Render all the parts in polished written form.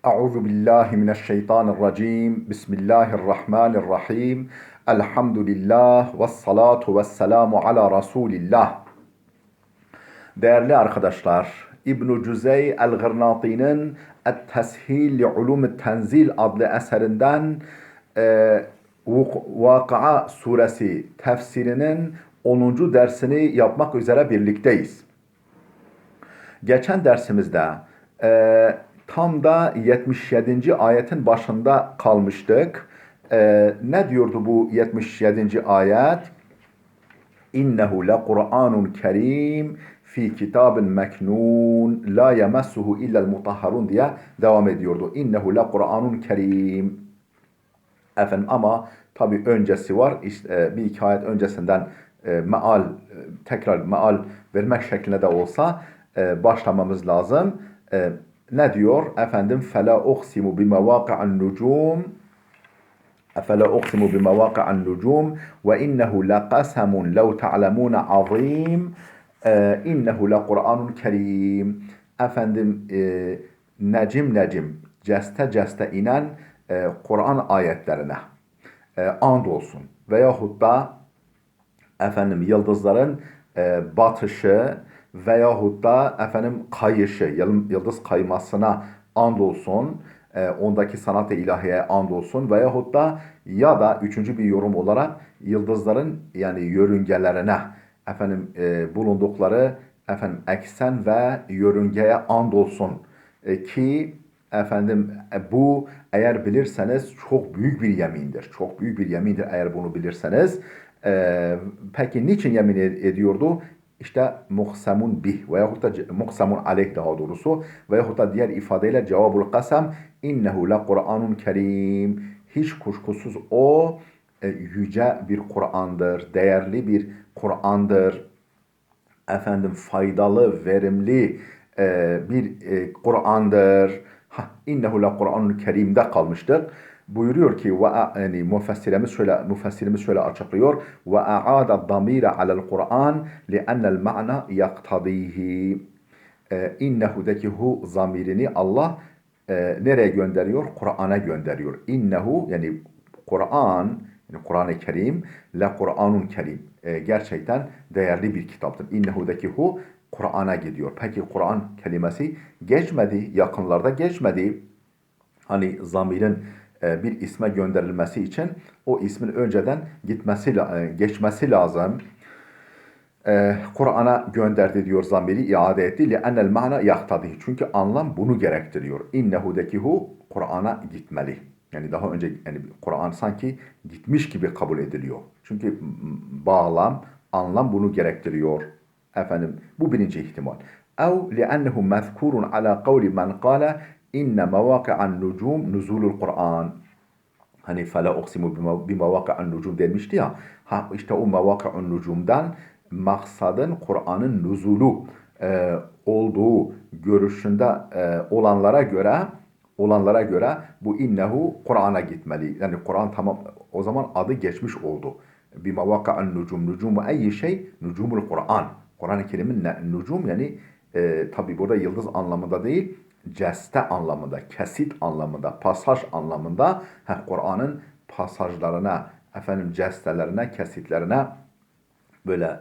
Euzu billahi mineşşeytanirracim. Bismillahirrahmanirrahim. Elhamdülillah ve salatu ve selamu ala Resulillah. Değerli arkadaşlar, İbn-i Cüzey el-Gırnati'nin Et-Teshil li Ulum-i Tenzil adlı eserinden Vakıa suresi tefsirinin 10. dersini yapmak üzere birlikteyiz. Geçen dersimizde tam da 77. ayetin başında kalmıştık. Ne diyordu bu 77. ayet? İnnehu lekur'anun kerim fi kitabin meknun la yemessuhu illel mutahharun diye devam ediyordu. İnnehu lekur'anun kerim. Efendim ama tabi öncesi var. İşte bir iki ayet öncesinden tekrar meal vermek şeklinde de olsa başlamamız lazım. Ne diyor? Efendim فَلَا اُقْسِمُ بِمَوَاقِعَ النُّجُومِ فَلَا اُقْسِمُ بِمَوَاقِعَ النُّجُومِ وَاِنَّهُ لَقَسَمٌ لَوْ تَعْلَمُونَ عَظِيمٌ اِنَّهُ لَقُرْآنٌ كَرِيمٌ. Efendim necim ceste inen Kur'an ayetlerine andolsun veyahut da efendim yıldızların batışı veyahut da efendim kayışı, yıldız kaymasına andolsun, ondaki sanat-ı ilahiyeye andolsun veyahut da ya da üçüncü bir yorum olarak yıldızların yani yörüngelerine efendim bulundukları efendim eksen ve yörüngeye andolsun ki efendim bu eğer bilirseniz çok büyük bir yemindir. Çok büyük bir yemindir eğer bunu bilirseniz. Peki niçin yemin ediyordu? İşte muhsemun bih veyahut da muhsemun aleyh daha doğrusu veyahut da diğer ifadeyle cevabul kasem innehu le Kur'anun kerim. Hiç kuşkusuz o yüce bir Kur'an'dır, değerli bir Kur'an'dır. Efendim faydalı, verimli bir Kur'an'dır. İnnehu le Kur'anun kerim'de kalmıştık. Buyuruyor ki yani müfessirimiz şöyle açıklıyor. Ve a'ada damire alel Kur'an li'ennel ma'na yaktadihi. İnnehu'daki hu zamirini Allah nereye gönderiyor? Kur'an'a gönderiyor. İnnehu yani Kur'an, yani Kur'an-ı Kerim, la Kur'anun Kerim. Gerçekten değerli bir kitaptır. İnnehu'daki hu Kur'an'a gidiyor. Peki Kur'an kelimesi geçmedi, yakınlarda geçmedi. Hani zamirin bir isme gönderilmesi için o ismin önceden geçmesi lazım. Kur'an'a gönderdi diyor zamiri iade etti. لِأَنَّ الْمَعْنَ يَقْتَضِهِ. Çünkü anlam bunu gerektiriyor. İnnehu'daki hu Kur'an'a gitmeli. Yani daha önce yani Kur'an sanki gitmiş gibi kabul ediliyor. Çünkü anlam bunu gerektiriyor. Efendim bu birinci ihtimal. اَوْ لِأَنَّهُ مَذْكُورٌ عَلَى قَوْلِ مَنْ قَالَ اِنَّ مَوَاقِعَ النُّجُومِ نُزُولُ الْقُرْآنِ. Hani فَلَا اُقْسِمُ بِمَوَاقِعَ النُّجُومِ denmişti ya. İşte o mevâki'un nucumdan maksadın Kur'an'ın nuzulu olduğu görüşünde olanlara göre bu innehu Kur'an'a gitmeli. Yani Kur'an tamam o zaman adı geçmiş oldu. Bir mevâki'un nucum. Nucumu ayyi şey? Nucumul Kur'an. Kur'an-ı Kerim'in nucum yani tabi burada yıldız anlamında değil, ceste anlamında, kesit anlamında, pasaj anlamında Kur'an'ın pasajlarına, efendim cestelerine, kesitlerine böyle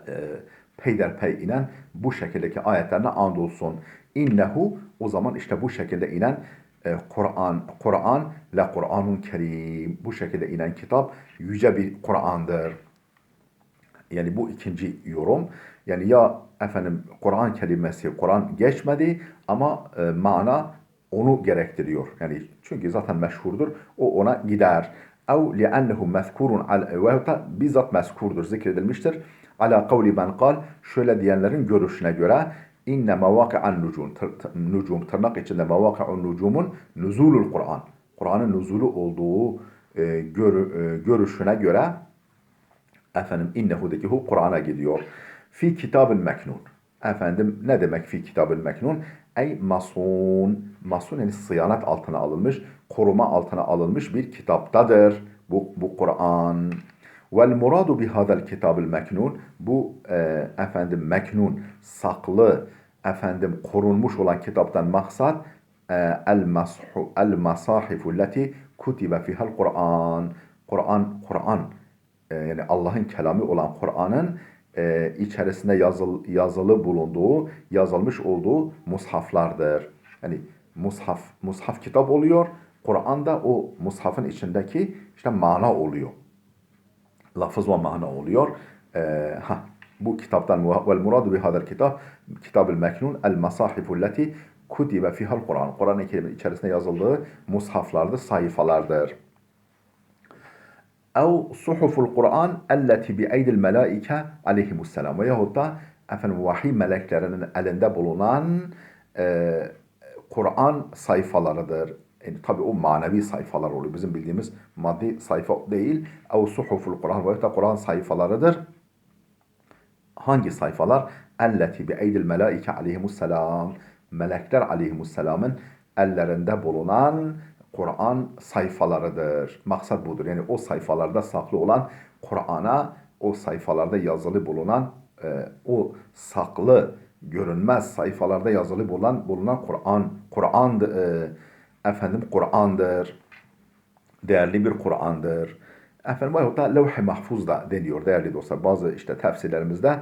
peyderpey inen bu şekildeki ayetlerine andolsun. İnnehu o zaman işte bu şekilde inen Kur'an la Kur'anun Kerim. Bu şekilde inen kitap yüce bir Kur'an'dır. Yani bu ikinci yorum. Yani ya efendim Kur'an kelimesi Kur'an geçmedi ama mana onu gerektiriyor. Yani çünkü zaten meşhurdur. O ona gider. Ev li'ennehu mezkurun ve bizzat mezkurdur, zikredilmiştir. Ala kavli men kal, şöyle diyenlerin görüşüne göre inne mevaki'an nucum tırnak içinde mevaki'un nucumun nuzulul Kur'an. Kur'an'ın nuzulu olduğu görüşüne göre efendim innehu'daki hu Kur'an'a gidiyor. Fi kitabın meknun. Efendim ne demek fi kitabın meknun? Ey masun. Masun yani sıyanet altına alınmış, koruma altına alınmış bir kitaptadır bu Kur'an. Vel muradu bi hadal kitabul meknun. Bu efendim meknun, saklı, efendim korunmuş olan kitaptan maksat el-masahifu leti kutibe fihal Kur'an. Kur'an yani Allah'ın kelamı olan Kur'an'ın içerisinde yazılı bulunduğu, yazılmış olduğu mushaflardır. Yani mushaf kitap oluyor. Kur'an'da o mushafın içindeki işte mana oluyor. Lafız ve mana oluyor. Bu kitaptan vel muradu bi hadal kitab-ül meknun el masahifu leti kutibe fihal Kur'an. Kur'an-ı Kerim'in içerisinde yazıldığı mushaflardır, sayfalardır. Ev suhuful Kur'an elleti bi eydil melaike aleyhimusselam. Veyahut da efendim vahiy meleklerinin elinde bulunan Kur'an sayfalarıdır. Yani tabi o manevi sayfalar oluyor. Bizim bildiğimiz maddi sayfa değil. Ev suhuful Kur'an veyahut da Kur'an sayfalarıdır. Hangi sayfalar? Elleti bi eydil melaike aleyhimusselam. Melekler aleyhimusselamın ellerinde bulunan Kur'an sayfalarıdır. Maksat budur. Yani o sayfalarda saklı olan Kur'an'a, o sayfalarda yazılı bulunan, o saklı, görünmez sayfalarda yazılı bulunan Kur'an'dır. Değerli bir Kur'an'dır. Efendim veyahut da levh-i mahfuz da deniyor değerli dostlar. Bazı işte tefsirlerimizde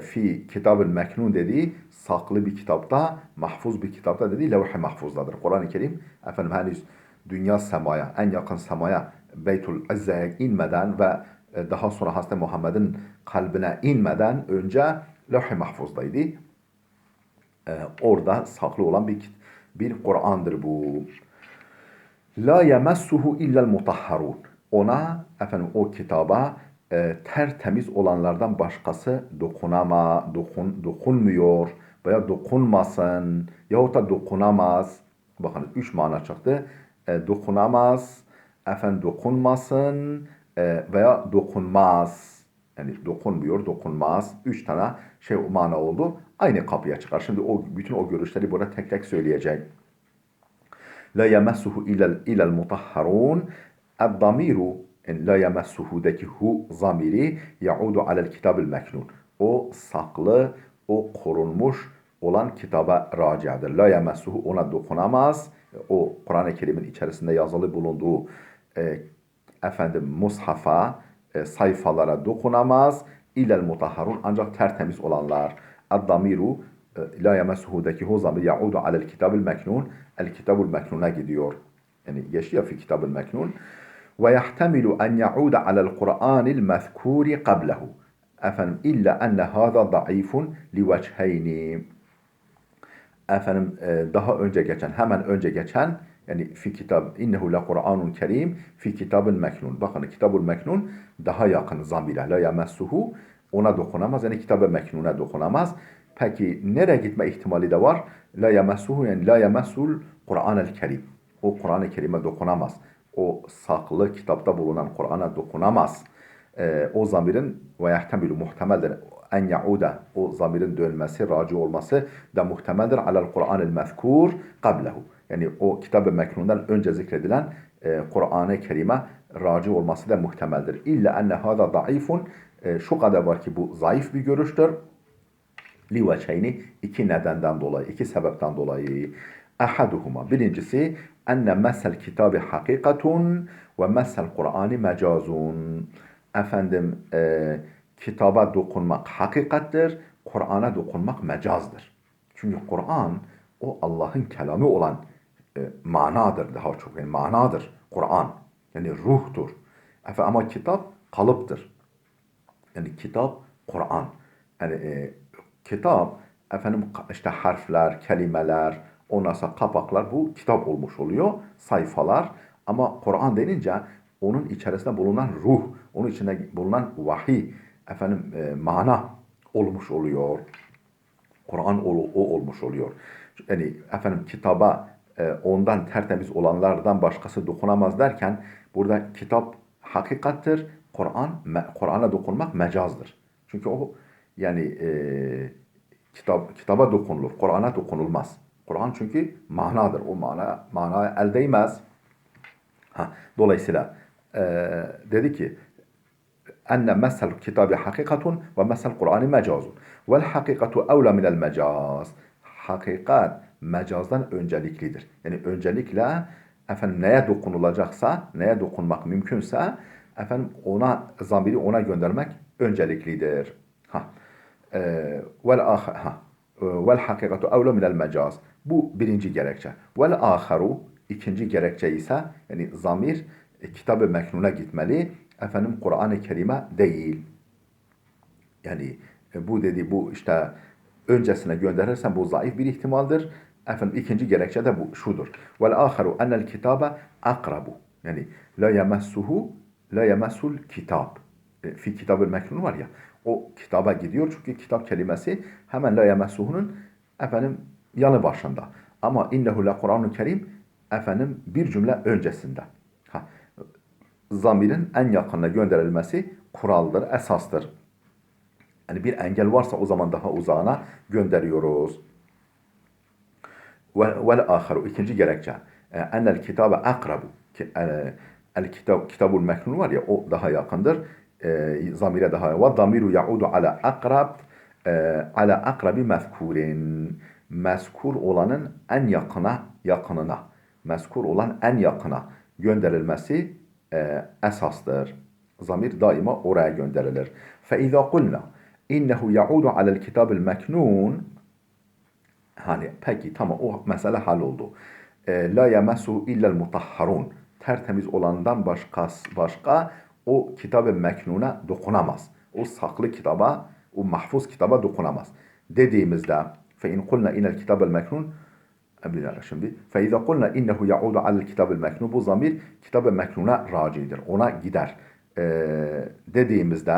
fi kitab-ül meknun dediği saklı bir kitapta, mahfuz bir kitapta dediği levh-i mahfuzdadır. Kur'an-ı Kerim efendim henüz dünya semaya, en yakın semaya Beytül İzze'ye inmeden ve daha sonra Hazreti Muhammed'in kalbine inmeden önce levh-i mahfuzdaydı. Orada saklı olan bir Kur'an'dır bu. La yemessuhu illel mutahharun. Ona efendim o kitaba tertemiz olanlardan başkası dokunmuyor veya dokunmasın yahut da dokunamaz. Bakın 3 mana çıktı. Dokunamaz, efendim dokunmasın veya dokunmaz. Yani dokunmuyor, dokunmaz. 3 tane mana oldu. Aynı kapıya çıkar. Şimdi bütün o görüşleri burada tek tek söyleyecek. La yemessuhu ilel mutahharun. El-damiru la yemessuhu'daki hu zamiri yaudu alel kitab-ül meknun. O saklı, o korunmuş olan kitaba raciadır. La yemessuhu ona dokunamaz. O Kur'an-ı Kerim'in içerisinde yazılı bulunduğu mushafa, sayfalara dokunamaz. İlel mutahharun ancak tertemiz olanlar. El-damiru la yemessuhu'daki hu zamiri yaudu alel kitab-ül meknun. El kitab-ül meknun'a gidiyor. Yani geçiyor fi kitab-ül meknun. ويحتمل أن يعود على القرآن المذكور قبله. Efendim illa enne hâzâ da'ifun liveçheyni. Efendim daha önce geçen, hemen önce geçen yani fi kitab innehu la Kur'anun kerim fi kitabın meknun. Bakın kitabul meknun daha yakın zamire. La yemessuhu ona dokunamaz. Yani kitab-ı meknuna dokunamaz. Peki nereye gitme ihtimali de var? La yemessuhu yani la yemessul Kur'anel kerim. O Kur'an-ı Kerim'e dokunamaz. O saklı kitapta bulunan Kur'an'a dokunamaz. O zamirin ve yahtemilu muhtemeldir en yauda o zamirin dönmesi, raci olması da muhtemeldir alel Kur'anil mezkur qablehu. Yani o kitab-ı meknundan önce zikredilen Kur'an-ı Kerim'e raci olması da muhtemeldir. İlla enne hâzâ da'ifun şu kadar var ki bu zayıf bir görüştür. Liveçeyni iki nedenden dolayı, iki sebepten dolayı. Ahaduhuma birincisi enne mesel kitabı hakikatun ve mesel Kur'an'ı mecazun. Efendim kitaba dokunmak hakikattir, Kur'an'a dokunmak mecazdır. Çünkü Kur'an o Allah'ın kelamı olan manadır daha çok. Yani manadır Kur'an. Yani ruhtur. Ama kitap kalıptır. Yani kitap Kur'an. Yani kitap efendim işte harfler, kelimeler, ondan sonra kapaklar bu kitap olmuş oluyor. Sayfalar. Ama Kur'an denince onun içerisinde bulunan ruh, onun içinde bulunan vahiy, mana olmuş oluyor. Kur'an o olmuş oluyor. Yani kitaba ondan tertemiz olanlardan başkası dokunamaz derken burada kitap hakikattir. Kur'an'a dokunmak mecazdır. Çünkü o yani kitaba dokunulur. Kur'an'a dokunulmaz. Kur'an çünkü manadır. O manaya el değmez. Dolayısıyla dedi ki enne mesel kitabı hakikatun ve mesel Kur'an'ı mecazun. Vel hakikatu evla minel mecaz. Hakikat mecazdan önceliklidir. Yani öncelikle efendim neye dokunulacaksa, neye dokunmak mümkünse efendim ona zamiri ona göndermek önceliklidir. Ha. Vel hakikatu evle minel mecaz. Bu birinci gerekçe. Vel aharu ikinci gerekçe ise yani zamir kitab-ı meknuna gitmeli. Efendim Kur'an-ı Kerim'e değil. Yani bu işte öncesine gönderirsen bu zayıf bir ihtimaldir. Efendim ikinci gerekçe de bu şudur. Vel aharu enel kitabe akrabu. Yani la yemessul kitab. Fi kitab-ı meknun var ya. O kitaba gidiyor çünkü kitap kelimesi hemen la yemessuhunun efendim yanı başında. Ama innehu la Kur'an-ı Kerim efendim bir cümle öncesinde. Ha, zamirin en yakınına gönderilmesi kuraldır, esastır. Yani bir engel varsa o zaman daha uzağına gönderiyoruz. Vel aharu ikinci gerekçe. Enel kitabe akrabu. Kitabul meknun var ya o daha yakındır. Zamire daha. Ve zamiru yaudu ala akrab ala akrabi mezkurin. Mezkur olanın en yakınına. Mezkur olan en yakına gönderilmesi esastır. Zamir daima oraya gönderilir. فَاِذَا قُلْنَا اِنَّهُ يَعُودُ عَلَى الْكِتَابِ الْمَكْنُونَ Hani peki tamam o mesele halloldu. La yemesu illel mutahharun. Tertemiz olandan başka o kitab-ı meknuna dokunamaz. O saklı kitaba, o mahfuz kitaba dokunamaz. Dediğimizde fe in kulna inel kitab-ı meknun şimdi fe izâ kulna innehu yaudu alel kitab-ı meknun bu zamir kitab-ı meknuna racidir. Ona gider. Dediğimizde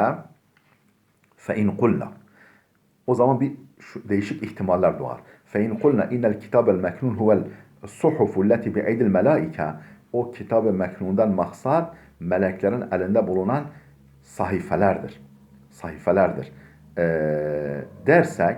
fe in kulna o zaman bir değişik ihtimaller doğar. فَاِنْ قُلْنَا اِنَّ الْكِتَابَ الْمَكْنُونَ هُوَ الصُّحُفُ الَّتِ بِعِيدِ الْمَلَائِكَ O kitab-ı meknundan maksat meleklerin elinde bulunan sahifelerdir. Sahifelerdir. Dersek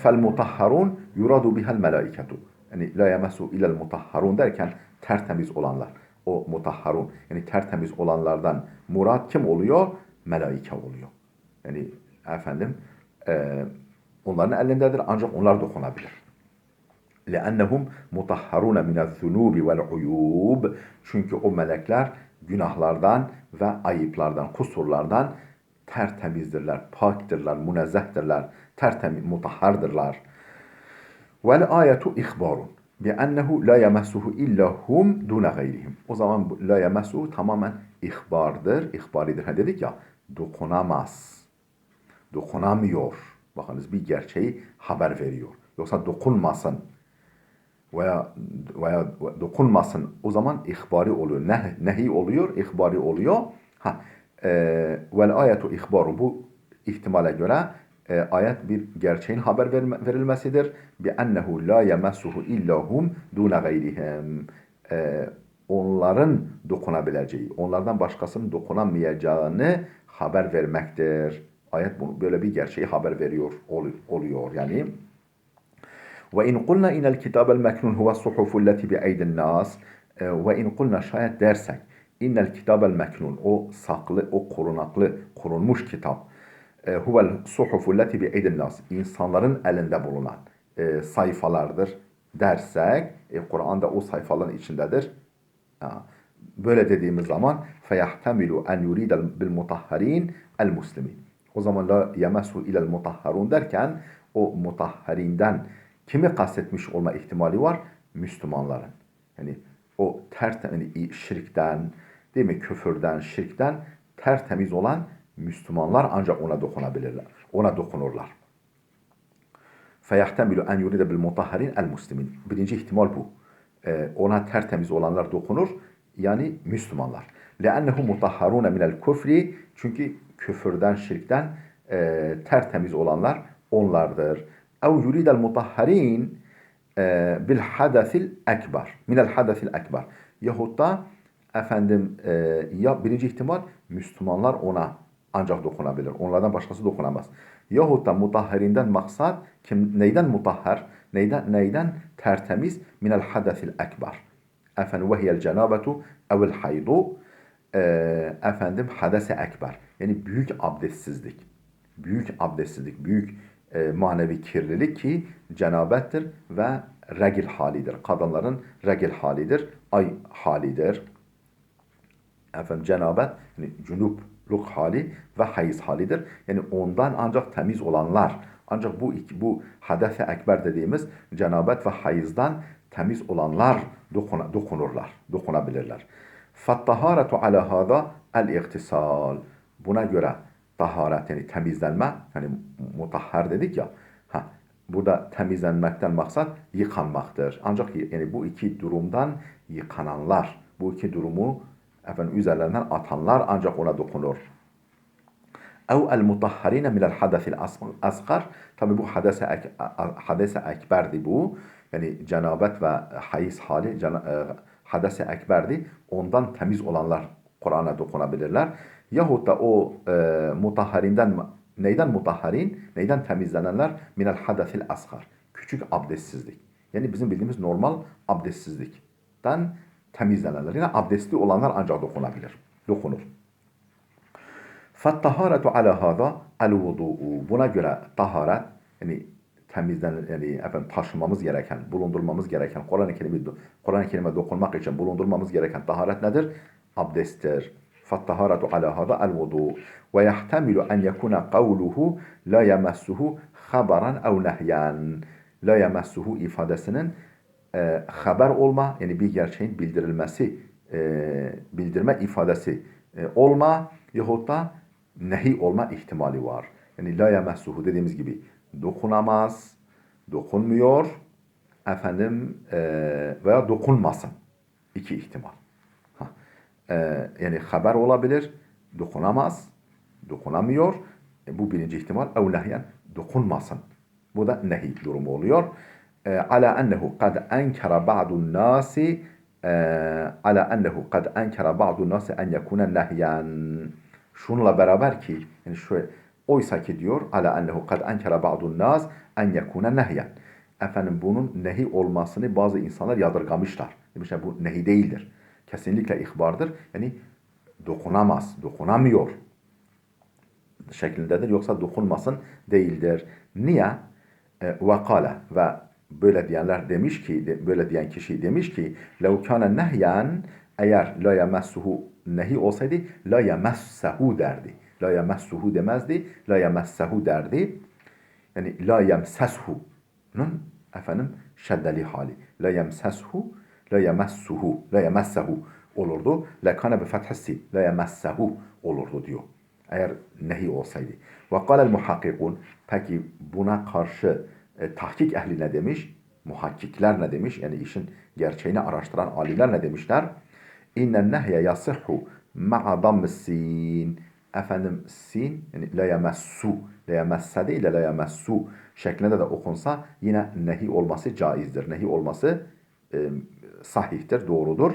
فَالْمُطَهَّرُونَ يُرَادُ بِهَا الْمَلَائِكَةُ Yani la yemesu ilel mutahharun derken tertemiz olanlar. O mutahharun yani tertemiz olanlardan murat kim oluyor? Melaike oluyor. Yani efendim onların elindedir ancak onlar dokunabilir. لأنهم مطهرون من الذنوب والعيوب çünkü o melekler günahlardan ve ayıplardan, kusurlardan tertemizdirler, pakdirler, münezzehtirler, mutahhardırlar. Vel ayetu ihbarun bi'ennehu la yemessuhu illa hum duna gayrihim. O zaman la yemessuhu tamamen ihbardır, ihbaridir. Ha dedik ya dokunamaz, dokunamıyor. Bakınız bir gerçeği haber veriyor. Yoksa dokunmasın veya dokunmasın o zaman ihbari oluyor. Nehi oluyor, ihbari oluyor. Vel ayetu ihbaru bu ihtimale göre ayet bir gerçeğin haber verilmesidir. Bi ennehu la yemessuhu illa hum duna gayrihim. Onların dokunabileceği, onlardan başkasının dokunamayacağını haber vermektir. Ayet bunu böyle bir gerçeği haber veriyor oluyor yani. Ve in kulna inel kitabel meknun huve suhufu leti bi eydin nas ve in kulna şayet dersek innel kitabel meknun o saklı, o korunaklı, korunmuş kitap huvel suhufu leti bi eydin nas insanların elinde bulunan sayfalardır dersek Kur'an'da o sayfaların içindedir. Böyle dediğimiz zaman feyahtemilu en yuridel bil mutahharin el muslimin. O zaman la yemesu ilel mutahharun derken o mutahharinden kimi kastetmiş olma ihtimali var? Müslümanların. Yani o tertemiz şirkten, değil mi? Küfürden, şirkten tertemiz olan Müslümanlar ancak ona dokunabilirler. Ona dokunurlar. Feyahtemilu en yuride bil mutahharin el muslimin. Birinci ihtimal bu. Ona tertemiz olanlar dokunur. Yani Müslümanlar. لَأَنَّهُ مُطَهَّرُونَ مِنَ الْكُفْرِ Çünkü küfürden, şirkten tertemiz olanlar onlardır. اَوْ يُرِيدَ الْمُطَهَّرِينَ بِالْحَدَثِ الْاَكْبَرِ مِنَ الْحَدَثِ الْاَكْبَرِ Yahut da efendim ya birinci ihtimal Müslümanlar ona ancak dokunabilir. Onlardan başkası dokunamaz. Yahut da mutahherinden maksat neyden mutahher? Neyden tertemiz? Minel hadesil ekber. Efendim vehiyel cenabetu evil haydu efendim hadese ekber. Yani büyük abdestsizlik. Büyük abdestsizlik, büyük manevi kirlilik ki cenabettir ve regil halidir. Kadınların regil halidir, ay halidir. Efendim cenabet yani cunupluk hali ve hayız halidir. Yani ondan ancak temiz olanlar, ancak bu hadese ekber dediğimiz cenabet ve hayızdan temiz olanlar dokunabilirler. Fattaharetu ala hada el-iktisal. Buna göre taharet yani temizlenme, hani mutahhar dedik ya, burada temizlenmekten maksat yıkanmaktır. Ancak yani bu iki durumdan yıkananlar, bu iki durumu üzerlerinden atanlar ancak ona dokunur. Ev el mutahharine minel hadesil asgar. Tabi bu hadese ekberdi bu. Yani cenabet ve hayız hali hadese ekberdi. Ondan temiz olanlar Kur'an'a dokunabilirler. Yahut da o mutahharinden neyden mutahharin? Neyden temizlenenler? Minel hadesil asgar. Küçük abdestsizlik. Yani bizim bildiğimiz normal abdestsizlikten temizlenenler. Yine abdestli olanlar ancak dokunur. Fattaharetu ala hada el vudu'u. Buna göre taharet yani taşımamız gereken, bulundurmamız gereken, Kur'an-ı Kerim'e dokunmak için bulundurmamız gereken taharet nedir? Abdesttir. Fattaharetu ala hada el vudu. Ve yahtemilu en yekuna kavluhu la yemessuhu haberan ev nehyan. La yemessuhu ifadesinin haber olma yani bir gerçeğin bildirilmesi, bildirme ifadesi olma yahut da nehi olma ihtimali var. Yani la yemessuhu dediğimiz gibi dokunamaz, dokunmuyor, veya dokunmasın. İki ihtimal. Yani haber olabilir, dokunamaz, dokunamıyor. Bu birinci ihtimal. Ev nehyen dokunmasın. Bu da nehi durumu oluyor. Ala ennehu kad enkara ba'dun nasi ala ennehu kad enkara ba'dun nasi en yekuna nehyen. Şununla beraber ki yani şöyle oysa ki diyor ala ennehu kad enkara ba'dun nas en yekuna nehyen. Bunun nehi olmasını bazı insanlar yadırgamışlar. Demişler bu nehi değildir. Kesinlikle ihbardır. Yani dokunamaz, dokunamıyor şeklindedir. Yoksa dokunmasın değildir. Niye? Vakale ve böyle diyenler demiş ki, böyle diyen kişi demiş ki lev kâne nehyen eğer la yemessuhu nehi olsaydı la yemessehu derdi. La yemessuhu demezdi. La yemessehu derdi. Yani la yemseshu'nun şeddeli hali. La yemseshu, la yemessuhu, la yemessehu olurdu. Lekane bi fethessi, la yemessehu olurdu diyor. Eğer nehi olsaydı. Ve kâlel muhakkikun. Peki buna karşı tahkik ehli ne demiş? Muhakkikler ne demiş? Yani işin gerçeğini araştıran alimler ne demişler? İnnen nehye yasihhu ma'a dammis sin. Sin yani la yemessu. La yemesse değil de la yemessu şeklinde de okunsa yine nehi olması caizdir. Nehi olması sahihtir, doğrudur.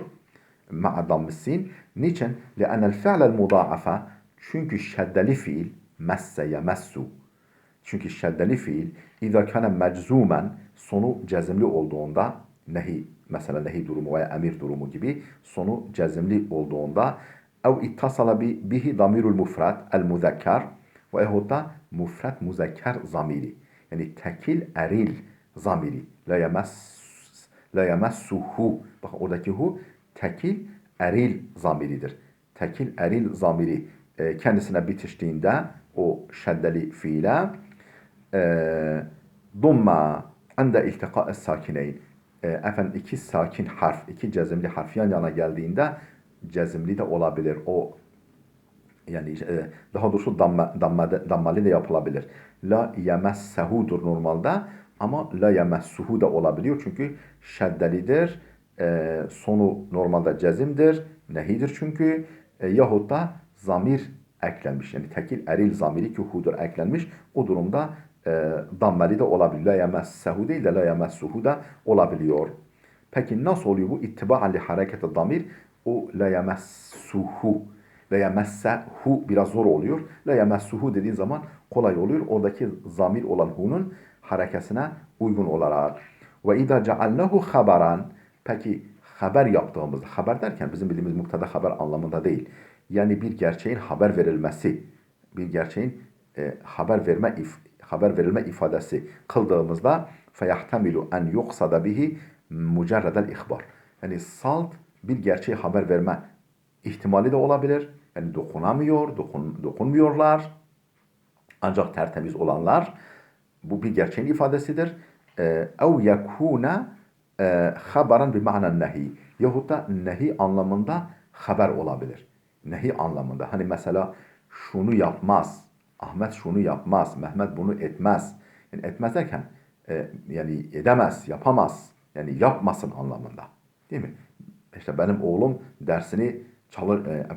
Ma'a dammis sin. Niçin? Le'ennel fi'lel mudâafe. Çünkü şeddeli fiil messe yemessu. Çünkü şeddeli fiil İza kana meczumen sonu cezimli olduğunda mesela nehi durumu veya emir durumu gibi sonu cezimli olduğunda ev ittasala bihi damirul mufrad el muzekker ve ehutta mufrad muzekker zamiri yani tekil eril zamiri la yemessuhu bakın oradaki hu tekil eril zamiridir. Tekil eril zamiri kendisine bitiştiğinde o şeddeli fiile dumma inde iltika sakineyn. İki sakin harf, iki cezimli harf yan yana geldiğinde cezimli de olabilir. O yani daha doğrusu dammalı da yapılabilir. La yemessehudur normalde ama la yemessuhu da olabiliyor. Çünkü şeddelidir. Sonu normalde cezimdir. Nehidir çünkü. Yahut da zamir eklenmiş. Yani tekil eril zamiri ki hudur eklenmiş. O durumda dammeli de olabilir. La yemessehu değil de la yemessuhu da olabiliyor. Peki nasıl oluyor bu? İttiba'an li hareketi damir. O la yemessuhu. La yemessehu biraz zor oluyor. La yemessuhu dediğin zaman kolay oluyor. Oradaki zamir olan hu'nun harekesine uygun olarak. Ve idâ cealnahu haberan. Peki haber yaptığımızda, haber derken bizim bildiğimiz muktada haber anlamında değil. Yani bir gerçeğin haber verilmesi, bir gerçeğin haber verilme ifadesi kıldığımızda feyahtemilu en yuqsada bihi mucerredel ihbar. Yani salt bir gerçeği haber verme ihtimali de olabilir. Yani dokunmuyorlar. Ancak tertemiz olanlar, bu bir gerçeğin ifadesidir. Ev yekûne haberan bi ma'nen nehi. Yahut da nehi anlamında haber olabilir. Nehi anlamında. Hani mesela şunu yapmaz. Ahmet şunu yapmaz. Mehmet bunu etmez. Yani etmez derken yani edemez, yapamaz. Yani yapmasın anlamında. Değil mi? İşte benim oğlum dersini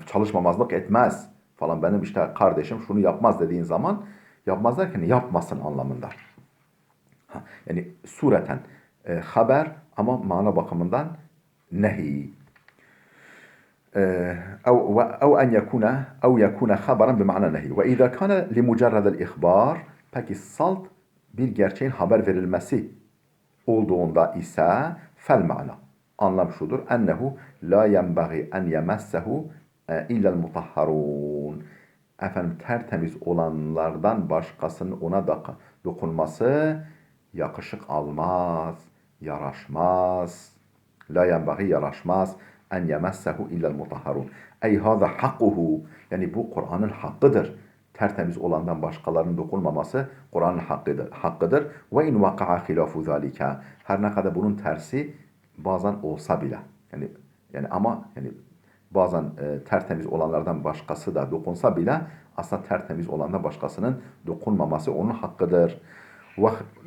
çalışmamazlık etmez falan. Benim işte kardeşim şunu yapmaz dediğin zaman yapmaz derken yapmasın anlamında. Yani sureten haber ama mana bakımından nehi. أو أن يكون خبرا بمعنى النهي. وإذا كان لمجرد الإخبار, peki salt bir gerçeğin haber verilmesi olduğunda ise fel ma'na. Anlam şudur. Ennehu la yenbaghi en yemessehu illel mutahharun. Efendim tertemiz olanlardan başkasının ona da dokunması yakışık almaz, yaraşmaz. La yenbaghi yaraşmaz en yemessehu illel mutahharun. Ey hâzâ hakkuhu. Yani bu Kur'an'ın hakkıdır. Tertemiz olandan başkalarının dokunmaması Kur'an'ın hakkıdır. Ve in vaka'a hilafu zalika. Her ne kadar bunun tersi bazen olsa bile. Yani bazen tertemiz olanlardan başkası da dokunsa bile aslında tertemiz olandan başkasının dokunmaması onun hakkıdır.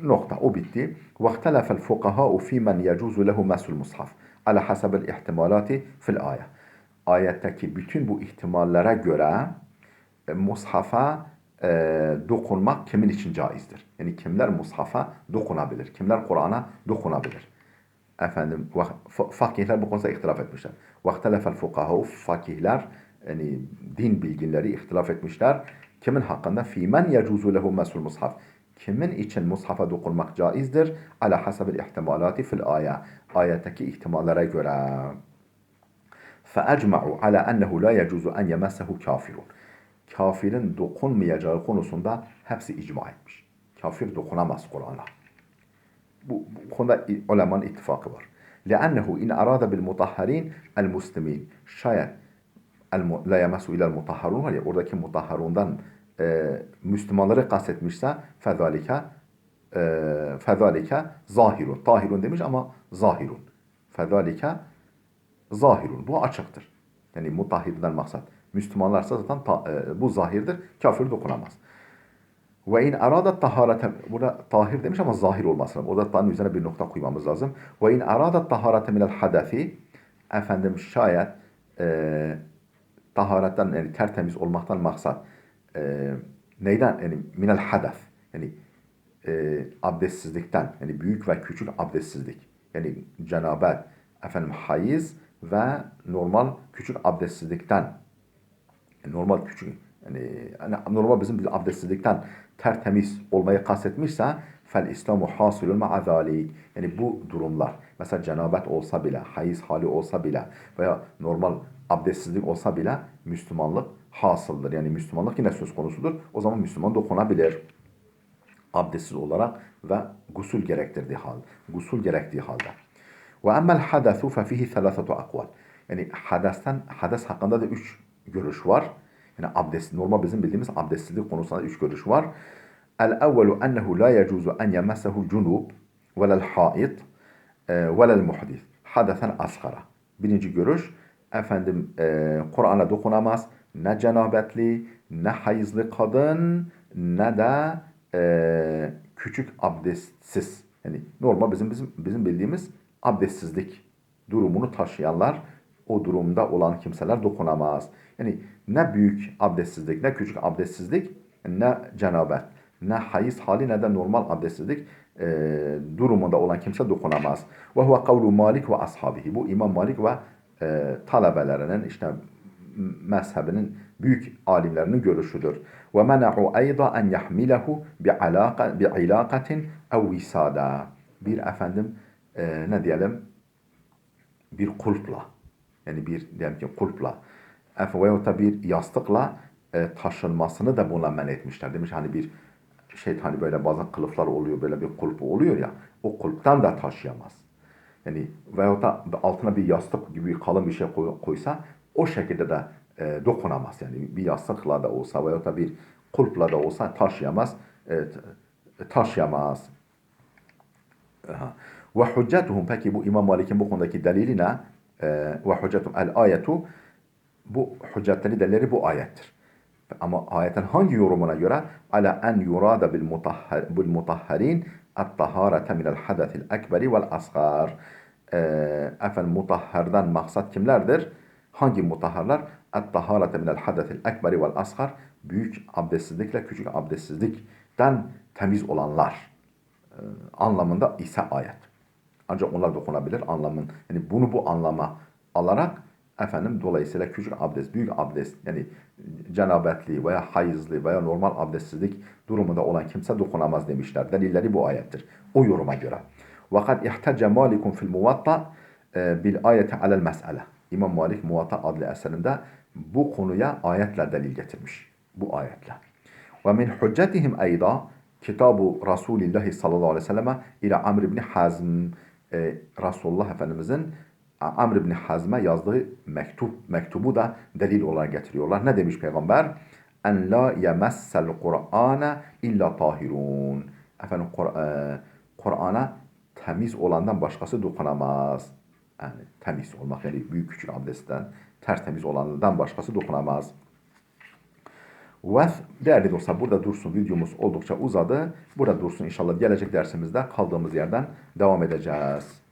Nokta. O bitti. وَاخْتَلَفَ الْفُقَهَاءُ فِي مَنْ يَجُوزُ لَهُ مَسُ الْمُصْحَفِ عَلَى حَسَبِ الْاِحْتِمَالَاتِ فِي الْآيَةِ. Ayetteki bütün bu ihtimallere göre mushafa dokunmak kimin için caizdir? Yani kimler mushafa dokunabilir? Kimler Kur'an'a dokunabilir? Efendim, fakihler bu konuda ihtilaf etmişler. وَاخْتَلَفَ الْفُقَهَاءُ Fakihler, yani din bilginleri ihtilaf etmişler. Kimin hakkında? فِي مَنْ يَجُوزُ لَهُ مَسُ الْمُصْحَفِ Kimin için mushafa dokunmak caizdir? عَلَى حَسَبِ الْاِحْتِمَالَاتِ فِي الْآيَةِ Ayetteki ihtimallere göre. فَاَجْمَعُوا عَلَى أَنَّهُ لَا يَجُوزُ أَنْ يَمَسَّهُ كَافِرٌ Kafirin dokunmayacağı konusunda hepsi icma etmiş. Kafir dokunamaz Kur'an'a. Bu konuda ulemanın ittifakı var. لأنه إن أراد بالمطهرين المسلمين şayet la yemesu ilel mutahharun var ya oradaki mutahharundan Müslümanları kastetmişse fezalike zahirun. Tahirun demiş ama zahirun. Fezalike zahirun. Bu açıktır. Yani mutahhirden maksat. Müslümanlarsa zaten bu zahirdir. Kafir dokunamaz. Ve in arada taharete, burada tahir demiş ama zahir olması lazım. Orada ta'nın üzerine bir nokta koymamız lazım. Ve in arada taharete minel hadefi, efendim şayet taharetten yani tertemiz olmaktan maksat neyden? Yani minel hadef. Yani abdestsizlikten. Yani büyük ve küçük abdestsizlik. Yani cenabet, efendim hayız ve normal küçük abdestsizlikten. Yani normal küçük yani normal bizim bir abdestsizlikten tertemiz olmayı kastetmişse fel İslamu hasulun ma'a zalik. Yani bu durumlar mesela cenabet olsa bile, hayız hali olsa bile veya normal abdestsizlik olsa bile Müslümanlık hasıldır. Yani Müslümanlık yine söz konusudur. O zaman Müslüman dokunabilir. Abdestsiz olarak ve gusül gerektiği halde. Ve emmel hadesu fe fihi thalatatu akval. Yani hades hakkında da 3 görüş var. Yani normal bizim bildiğimiz abdestsizlik konusunda 3 görüş var. El-evvelu ennehu la yecuzu en yemessehu cunub velel haid velel muhdis. Hadesen asgara. Birinci görüş, efendim Kur'an'a dokunamaz. Ne cenabetli, ne hayızlı kadın, ne de küçük abdestsiz. Yani normal bizim bildiğimiz abdestsizlik durumunu taşıyanlar, o durumda olan kimseler dokunamaz. Yani ne büyük abdestsizlik, ne küçük abdestsizlik, ne cenabet, ne hayız hali, ne de normal abdestsizlik durumunda olan kimse dokunamaz. Ve huve kavlu Malik ve ashabihi. Bu İmam Malik ve talebelerinin işte mezhebinin büyük alimlerinin görüşüdür. Ve mena'u ayda en yahmilehu bi'ilaqatin ev visada. Bir efendim ne diyelim bir kulpla yani bir diyelim ki kulpla veyahut da bir yastıkla taşınmasını da buna men etmişler. Demiş hani bir Hani böyle bazı kılıflar oluyor, böyle bir kulpu oluyor ya, o kulptan da taşıyamaz. Yani veyahut da altına bir yastık gibi kalın bir şey koysa o şekilde de dokunamaz. Yani bir yastıkla da olsa veyahut da bir kulpla da olsa taşıyamaz. Taşıyamaz. Ve hüccetuhum, peki bu İmam Malik'in bu konudaki delili ne? Ve hüccetum el ayetu, bu hüccetleri delleri bu ayettir. Ama ayetin hangi yorumuna göre? Ala en yurada bil mutahharin at-taharete minel hadesil ekberi vel asgar. Efendim, mutahhardan maksat kimlerdir? Hangi mutahharlar? Et-taharete minel hadesil ekberi vel asgar. Büyük abdestsizlikle küçük abdestsizlikten temiz olanlar anlamında ise ayet. Ancak onlar dokunabilir anlamın. Yani bunu bu anlama alarak efendim, dolayısıyla küçük abdest, büyük abdest, yani cenabetli veya hayızlı veya normal abdestsizlik durumunda olan kimse dokunamaz demişler. Delilleri bu ayettir. O yoruma göre. Vakat ihtece Malikun fil muvatta bil ayeti alel mes'ele. İmam Malik Muvatta adlı eserinde bu konuya ayetle delil getirmiş. Bu ayetle. Ve min hüccetihim eyda Kitabu Resulillahi sallallahu aleyhi ve selleme ile Amr ibn Hazm, Resulullah Efendimizin Amr ibn Hazm'e yazdığı mektubu da delil olarak getiriyorlar. Ne demiş Peygamber? En la yemessel Kur'ane illa tahirun. Efendim, Kur'an'a temiz olandan başkası dokunamaz. Yani temiz olmak, yani büyük küçük abdestten tertemiz olandan başkası dokunamaz. Ve değerli dostlar, burada dursun, videomuz oldukça uzadı. Burada dursun, inşallah gelecek dersimizde kaldığımız yerden devam edeceğiz.